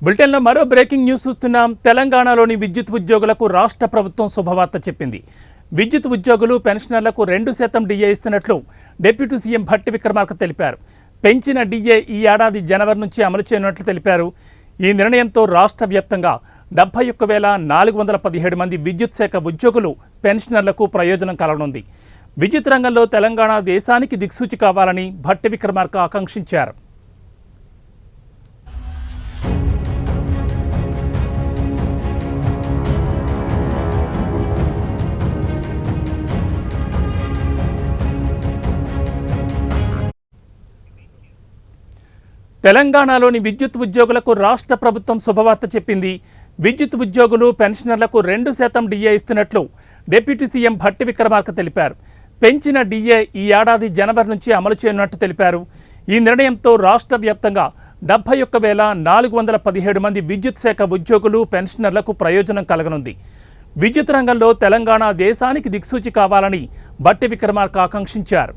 బులెటిన్లో మరో breaking news చూస్తున్నాం. తెలంగాణలోని విద్యుత్ ఉద్యోగులకు రాష్ట్ర ప్రభుత్వం శుభవార్త చెప్పింది. విద్యుత్ ఉద్యోగులు పెన్షనర్లకు 2% డిఏ ఇస్తున్నట్లు డిప్యూటీ సీఎం భట్టి విక్రమార్క తెలిపారు. పెంచిన డిఏ ఈ ఏడాది జనవరి నుంచి అమలు చేయనున్నట్లు తెలిపారు. ఈ నిర్ణయంతో రాష్ట్ర వ్యాప్తంగా 71,417 మంది విద్యుత్ శాఖ ఉద్యోగులు పెన్షనర్లకు ప్రయోజనం కలగనుంది. విద్యుత్ రంగంలో తెలంగాణ దేశానికి దిక్సూచి కావాలని భట్టి విక్రమార్క ఆకాంక్షించారు. తెలంగాణలోని విద్యుత్ ఉద్యోగులకు రాష్ట్ర ప్రభుత్వం శుభవార్త చెప్పింది. విద్యుత్ ఉద్యోగులు పెన్షనర్లకు 2% డిఏ ఇస్తున్నట్లు డిప్యూటీ సీఎం భట్టి విక్రమార్క తెలిపారు. పెంచిన డిఏ ఈ ఏడాది జనవరి నుంచి అమలు చేయనున్నట్టు తెలిపారు. ఈ నిర్ణయంతో రాష్ట్ర వ్యాప్తంగా 71,417 మంది విద్యుత్ శాఖ ఉద్యోగులు పెన్షనర్లకు ప్రయోజనం కలగనుంది. విద్యుత్ రంగంలో తెలంగాణ దేశానికి దిక్సూచి కావాలని భట్టి విక్రమార్క ఆకాంక్షించారు.